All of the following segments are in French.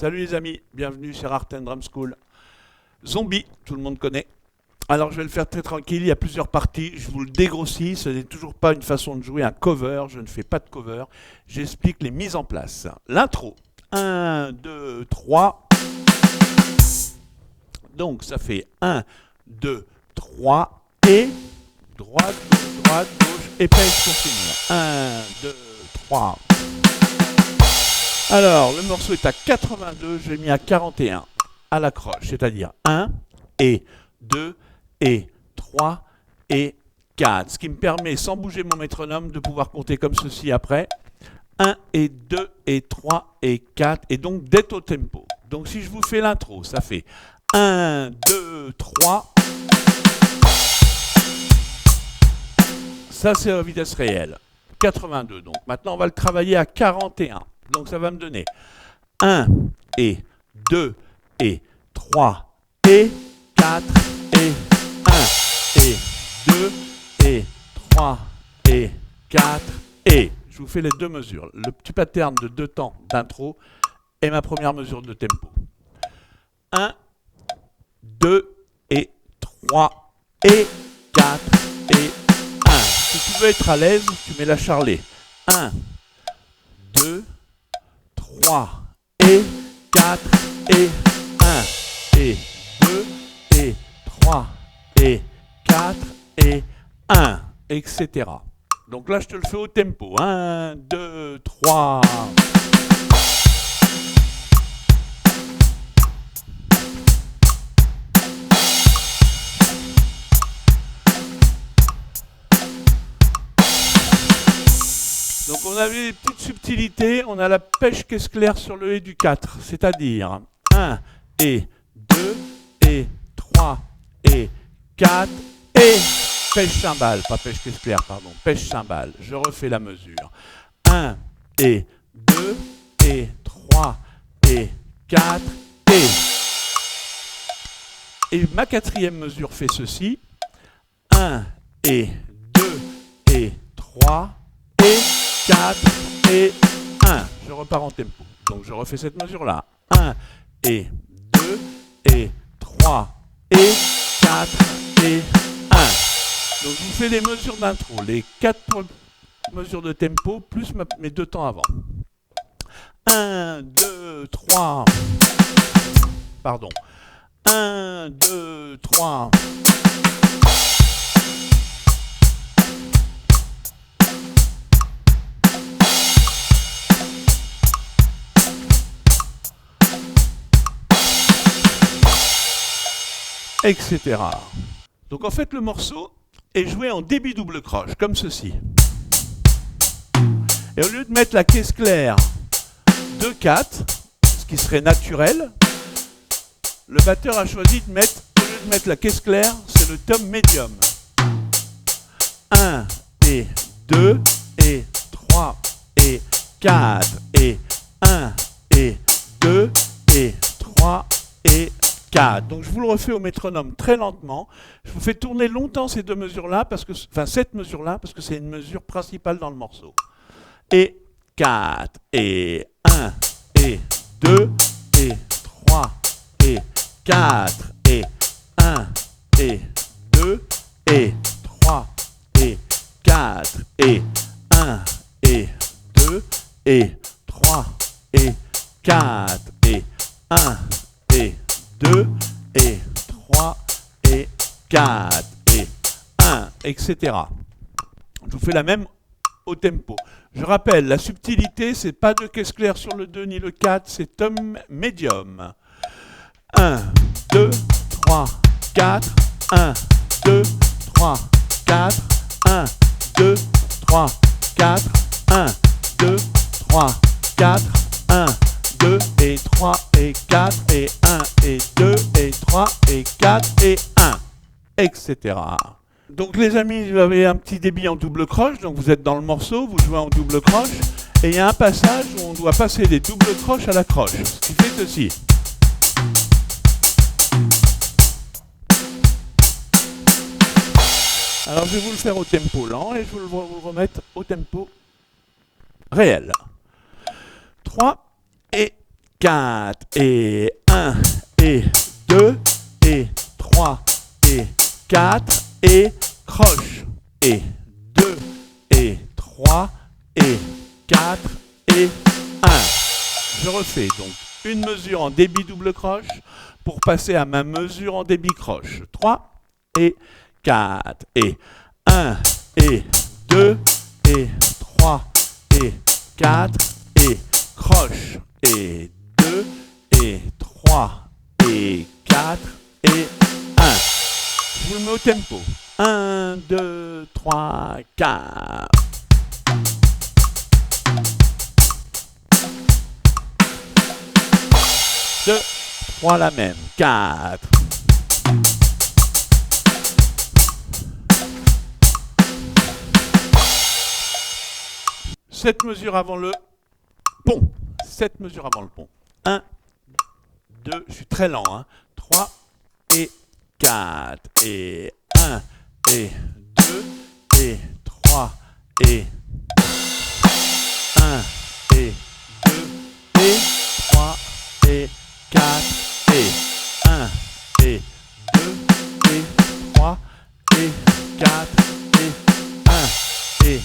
Salut les amis, bienvenue sur Art and Drum School. Zombie, tout le monde connaît. Alors je vais le faire très tranquille, il y a plusieurs parties, je vous le dégrossis, ce n'est toujours pas une façon de jouer un cover, je ne fais pas de cover, j'explique les mises en place. L'intro, 1, 2, 3. Donc ça fait 1, 2, 3 et droite, gauche et pêche pour finir. 1, 2, 3. Alors, le morceau est à 82, je l'ai mis à 41 à l'accroche, c'est-à-dire 1 et 2 et 3 et 4. Ce qui me permet, sans bouger mon métronome, de pouvoir compter comme ceci après. 1 et 2 et 3 et 4, et donc d'être au tempo. Donc si je vous fais l'intro, ça fait 1, 2, 3. Ça, c'est la vitesse réelle. 82, donc. Maintenant, on va le travailler à 41. Donc ça va me donner 1 et 2 et 3 et 4 et 1 et 2 et 3 et 4 et... Je vous fais les deux mesures. Le petit pattern de 2 temps d'intro et ma première mesure de tempo. 1, 2 et 3 et 4 et 1. Si tu veux être à l'aise, tu mets la charlée. 1, 2, 3 et 4 et 1 et 2 et 3 et 4 et 1, etc. Donc là, je te le fais au tempo. 1, 2, 3. Donc on a vu des petites subtilités, on a la pêche caisse claire sur le et du 4, c'est-à-dire 1 et 2 et 3 et 4 et pêche cymbale, pas pêche caisse claire, pardon, pêche cymbale. Je refais la mesure. 1 et 2 et 3 et 4 et ma quatrième mesure fait ceci. 1 et 2 et 3 et 4 et 1. Je repars en tempo. Donc je refais cette mesure-là. 1 et 2 et 3 et 4 et 1. Donc je vous fais les mesures d'intro, les 4 mesures de tempo plus mes 2 temps avant. 1, 2, 3. Pardon. 1, 2, 3. Etc. Donc en fait le morceau est joué en débit double croche, comme ceci. Et au lieu de mettre la caisse claire 2-4, ce qui serait naturel, le batteur a choisi de mettre, au lieu de mettre la caisse claire, c'est le tom médium. 1 et 2 et 3 et 4 et 1 et 2 et 3 et 4. Donc je vous le refais au métronome très lentement. Je vous fais tourner longtemps ces deux mesures-là, cette mesure-là, parce que c'est une mesure principale dans le morceau. Et 4, et 1, et 2, et 3, et 4, et 1, et 2, et 3, et 4, et 1, et 2, et 3, et 4, et 1, et 2, et 3, et 4, et 1, etc. Je vous fais la même au tempo. Je rappelle, la subtilité, c'est pas de caisse claire sur le 2 ni le 4, c'est tom médium. 1, 2, 3, 4, 1, 2, 3, 4, 1, 2, 3, 4, 1, 2, 3, 4, 1, 2 et 3 et 4 et 1 et 2 et 3 et 4 et 1, etc. Donc les amis, vous avez un petit débit en double croche, donc vous êtes dans le morceau, vous jouez en double croche, et il y a un passage où on doit passer des doubles croches à la croche, ce qui fait ceci. Alors je vais vous le faire au tempo lent et je vais vous le remettre au tempo réel. 3 et 4 et 1 et 2 et 3 et 4 et croche et 2 et 3 et 4 et 1. Je refais donc une mesure en débit double croche pour passer à ma mesure en débit croche. 3 et 4 et 1 et 2 et 3 et 4 et croche et 2 et 3 et 4 et 1. Je vous le mets au tempo. 1, 2, 3, 4. Deux, trois, la même. 4. Sept mesures avant le pont. 7 mesures avant le pont. 1, 2, je suis très lent, hein. 3 et 4 et 1 et 2 et 3 et 1 et 2 et 3 et 4 et 1 et 2 et 3 et 4 et 1 et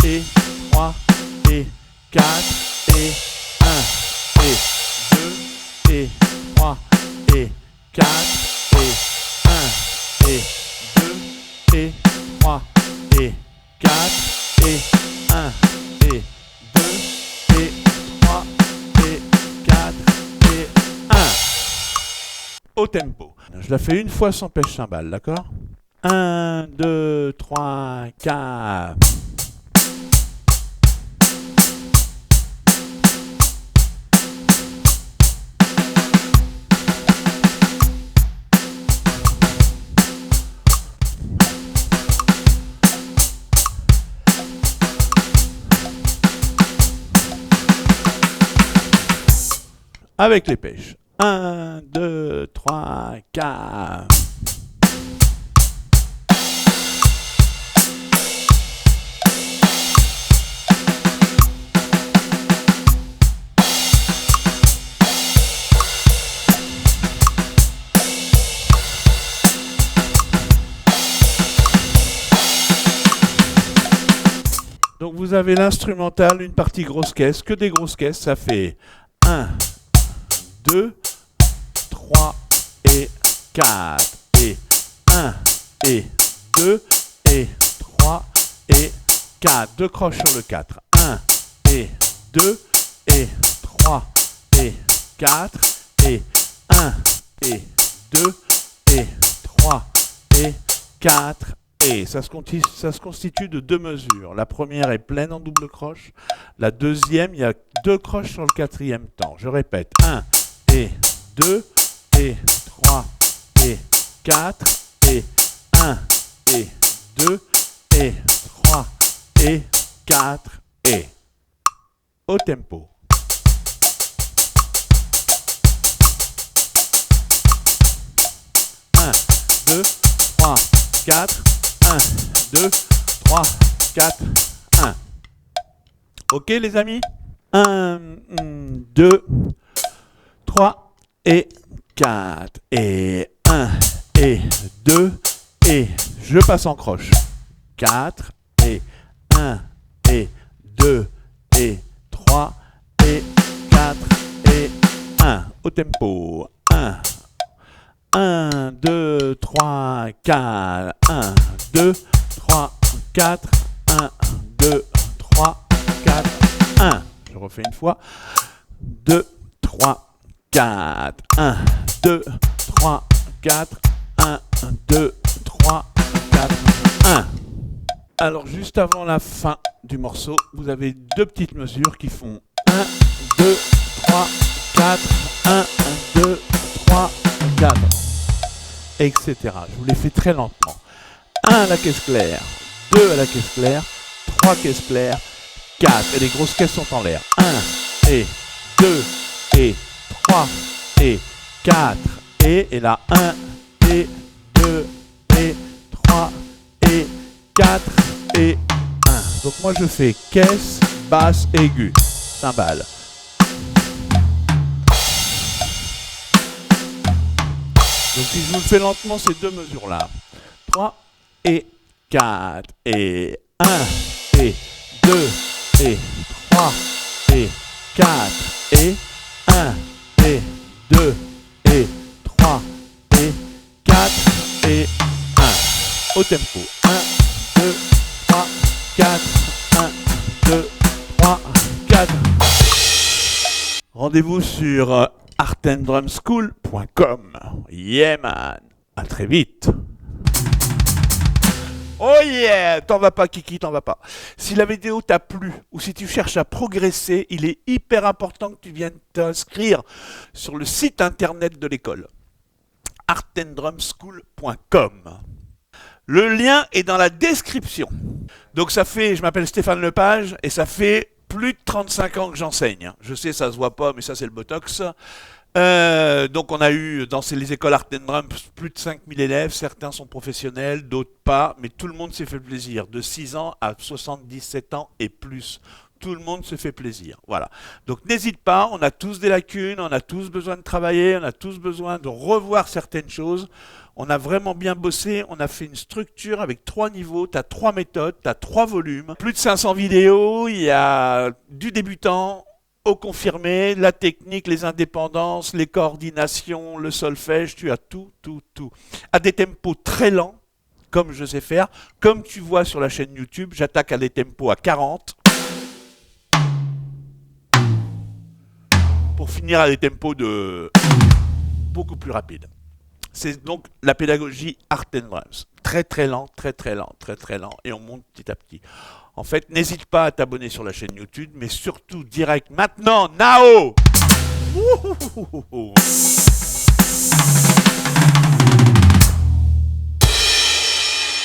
2 et 3 et 4 et 1 et 2 et 3 et 4 et 1 et 2 et 3 et 4 et 1 et 2 et 3 et 4 et 1. Au tempo. Je la fais une fois sans pêche-cymbale, d'accord? 1, 2, 3, 4. Avec les pêches. 1, 2, 3, 4. Donc vous avez l'instrumental, une partie grosse caisse, que des grosses caisses, ça fait 1, 2, 3 et 4 et 1 et 2 et 3 et 4. Deux croches sur le 4. 1 et 2 et 3 et 4 et 1 et 2 et 3 et 4 et ça se constitue de deux mesures. La première est pleine en double croche. La deuxième, il y a deux croches sur le quatrième temps. Je répète, 1 et 2 et 3 et 4 et 1 et 2 et 3 et 4 et au tempo. Un, 2, 3, 4, 1, 2, 3, 4, 1. Ok les amis? 1, 2, 3 et 4 et 1 et 2 et je passe en croche. 4 et 1 et 2 et 3 et 4 et 1. Au tempo. 1, 1, 2, 3, 4, 1, 2, 3, 4, 1, 2, 3, 4, 1. Je refais une fois. 2, 3, 4, 1, 2, 3, 4, 1, 2, 3, 4, 1. Alors, juste avant la fin du morceau, vous avez deux petites mesures qui font 1, 2, 3, 4, 1, 2, 3, 4, etc. Je vous les fais très lentement. 1 à la caisse claire, 2 à la caisse claire, 3 caisses claires, 4. Et les grosses caisses sont en l'air. 1 et 2 et 3 et 4 et là 1 et 2 et 3 et 4 et 1. Donc moi je fais caisse, basse, aiguë, cymbale. Donc si je vous le fais lentement, ces deux mesures-là. 3 et 4 et 1 et 2 et 3 et 4 et 1 et 2 et 3 et 4 et 1. Au tempo. 1, 2, 3, 4, 1, 2, 3, 4. Rendez-vous sur artandrumschool.com. Yeah man, à très vite. Oh yeah, t'en vas pas Kiki, t'en vas pas. Si la vidéo t'a plu ou si tu cherches à progresser, il est hyper important que tu viennes t'inscrire sur le site internet de l'école, artandrumschool.com. Le lien est dans la description. Donc ça fait, je m'appelle Stéphane Lepage et ça fait plus de 35 ans que j'enseigne. Je sais, ça se voit pas, mais ça c'est le Botox. Donc on a eu dans les écoles Art and Drum plus de 5000 élèves, certains sont professionnels, d'autres pas, mais tout le monde s'est fait plaisir, de 6 ans à 77 ans et plus. Tout le monde se fait plaisir, voilà. Donc n'hésite pas, on a tous des lacunes, on a tous besoin de travailler, on a tous besoin de revoir certaines choses. On a vraiment bien bossé, on a fait une structure avec 3 niveaux, tu as 3 méthodes, tu as 3 volumes, plus de 500 vidéos, il y a du débutant au confirmé, la technique, les indépendances, les coordinations, le solfège, tu as tout. À des tempos très lents, comme je sais faire, comme tu vois sur la chaîne YouTube, j'attaque à des tempos à 40, pour finir à des tempos de beaucoup plus rapides. C'est donc la pédagogie Art and Drums. Très lent, très lent, et on monte petit à petit. En fait, n'hésite pas à t'abonner sur la chaîne YouTube, mais surtout direct maintenant, now.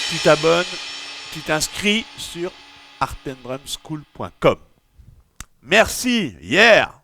Tu t'abonnes, tu t'inscris sur artandrumschool.com. Merci, yeah.